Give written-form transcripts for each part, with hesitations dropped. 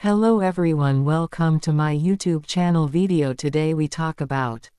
Hello everyone, welcome to my YouTube channel video. Today we talk about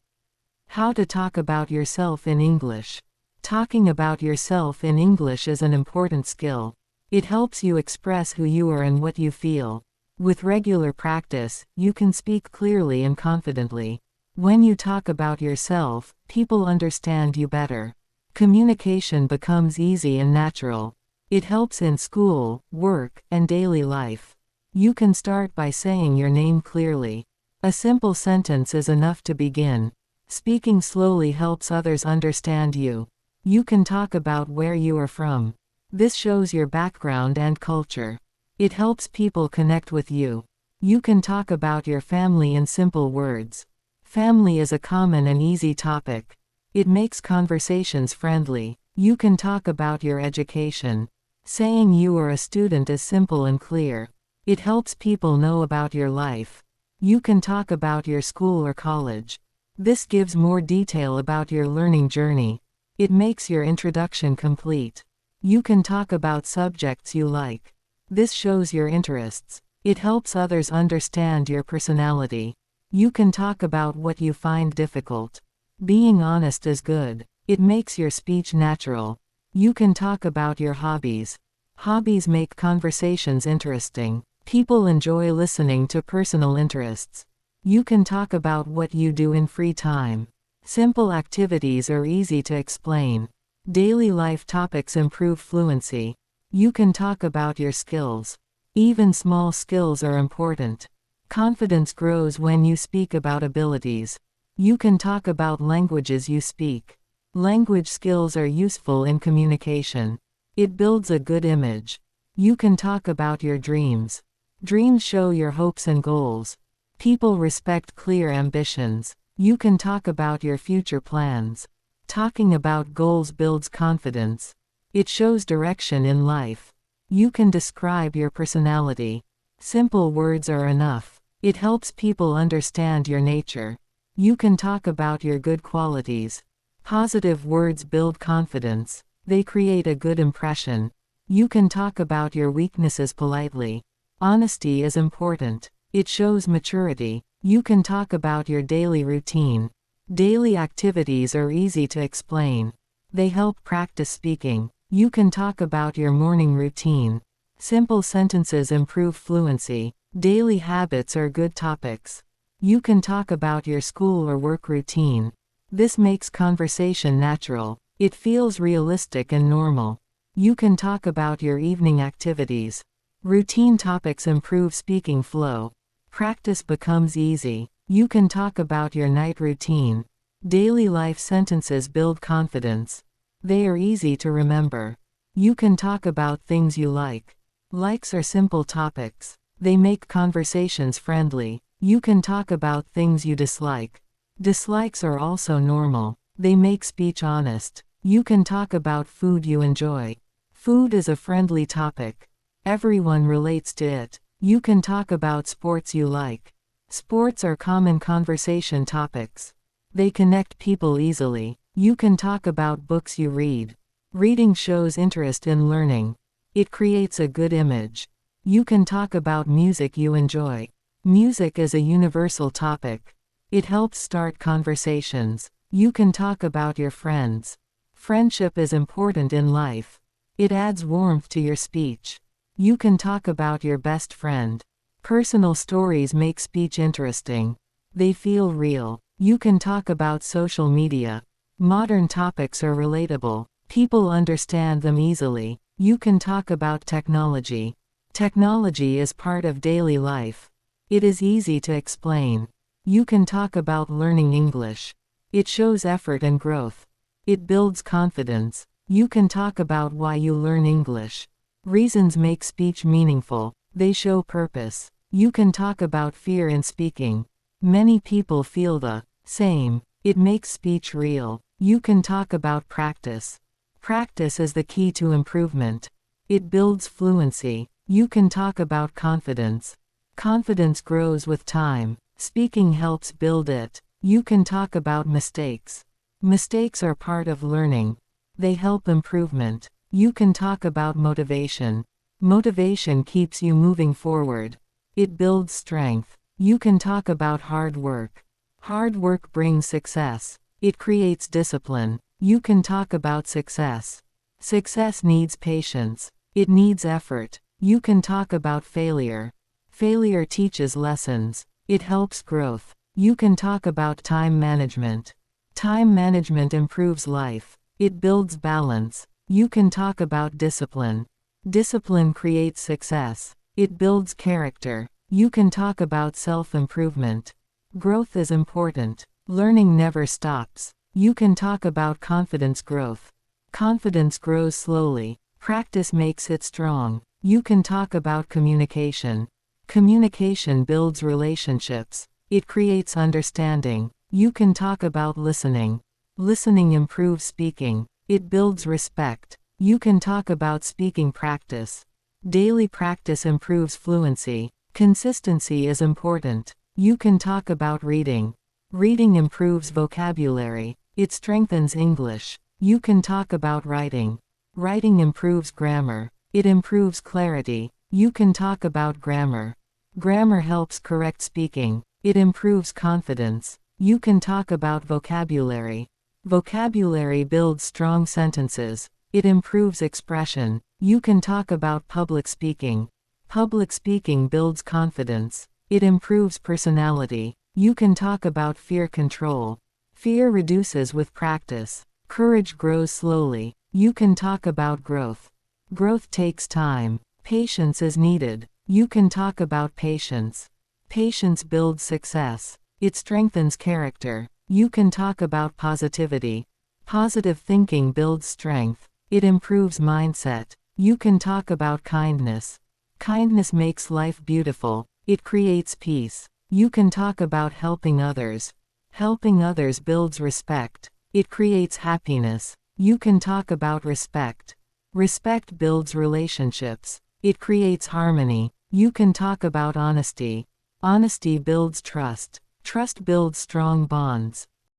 how to talk about yourself in English. Talking about yourself in English is an important skill. It helps you express who you are and what you feel. With regular practice, you can speak clearly and confidently. When you talk about yourself, people understand you better. Communication becomes easy and natural. It helps in school, work, and daily life. You can start by saying your name clearly. A simple sentence is enough to begin. Speaking slowly helps others understand you. You can talk about where you are from. This shows your background and culture. It helps people connect with you. You can talk about your family in simple words. Family is a common and easy topic. It makes conversations friendly. You can talk about your education. Saying you are a student is simple and clear. It helps people know about your life. You can talk about your school or college. This gives more detail about your learning journey. It makes your introduction complete. You can talk about subjects you like. This shows your interests. It helps others understand your personality. You can talk about what you find difficult. Being honest is good. It makes your speech natural. You can talk about your hobbies. Hobbies make conversations interesting. People enjoy listening to personal interests. You can talk about what you do in free time. Simple activities are easy to explain. Daily life topics improve fluency. You can talk about your skills. Even small skills are important. Confidence grows when you speak about abilities. You can talk about languages you speak. Language skills are useful in communication. It builds a good image. You can talk about your dreams. Dreams show your hopes and goals. People respect clear ambitions. You can talk about your future plans. Talking about goals builds confidence. It shows direction in life. You can describe your personality. Simple words are enough. It helps people understand your nature. You can talk about your good qualities. Positive words build confidence. They create a good impression. You can talk about your weaknesses politely. Honesty is important. It shows maturity. You can talk about your daily routine. Daily activities are easy to explain. They help practice speaking. You can talk about your morning routine. Simple sentences improve fluency. Daily habits are good topics. You can talk about your school or work routine. This makes conversation natural. It feels realistic and normal. You can talk about your evening activities. Routine topics improve speaking flow. Practice becomes easy. You can talk about your night routine. Daily life sentences build confidence. They are easy to remember. You can talk about things you like. Likes are simple topics. They make conversations friendly. You can talk about things you dislike. Dislikes are also normal. They make speech honest. You can talk about food you enjoy. Food is a friendly topic. Everyone relates to it. You can talk about sports you like. Sports are common conversation topics. They connect people easily. You can talk about books you read. Reading shows interest in learning. It creates a good image. You can talk about music you enjoy. Music is a universal topic. It helps start conversations. You can talk about your friends. Friendship is important in life. It adds warmth to your speech. You can talk about your best friend. Personal stories make speech interesting. They feel real. You can talk about social media. Modern topics are relatable. People understand them easily. You can talk about technology. Technology is part of daily life. It is easy to explain. You can talk about learning English. It shows effort and growth. It builds confidence. You can talk about why you learn English. Reasons make speech meaningful. They show purpose. You can talk about fear in speaking. Many people feel the same. It makes speech real. You can talk about practice. Practice is the key to improvement. It builds fluency. You can talk about confidence. Confidence grows with time. Speaking helps build it. You can talk about mistakes. Mistakes are part of learning. They help improvement. You can talk about motivation. Motivation keeps you moving forward. It builds strength. You can talk about hard work. Hard work brings success. It creates discipline. You can talk about success. Success needs patience. It needs effort. You can talk about failure. Failure teaches lessons. It helps growth. You can talk about time management. Time management improves life. It builds balance. You can talk about discipline. Discipline creates success. It builds character. You can talk about self-improvement. Growth is important. Learning never stops. You can talk about confidence growth. Confidence grows slowly. Practice makes it strong. You can talk about communication. Communication builds relationships. It creates understanding. You can talk about listening. Listening improves speaking. It builds respect. You can talk about speaking practice. Daily practice improves fluency. Consistency is important. You can talk about reading. Reading improves vocabulary. It strengthens English. You can talk about writing. Writing improves grammar. It improves clarity. You can talk about grammar. Grammar helps correct speaking. It improves confidence. You can talk about vocabulary. Vocabulary builds strong sentences. It improves expression. You can talk about public speaking. Public speaking builds confidence. It improves personality. You can talk about fear control. Fear reduces with practice. Courage grows slowly. You can talk about growth. Growth takes time. Patience is needed. You can talk about patience. Patience builds success. It strengthens character. You can talk about positivity. Positive thinking builds strength. It improves mindset. You can talk about kindness. Kindness makes life beautiful. It creates peace. You can talk about helping others. Helping others builds respect. It creates happiness. You can talk about respect. Respect builds relationships. It creates harmony. You can talk about honesty. Honesty builds trust. Trust builds strong bonds.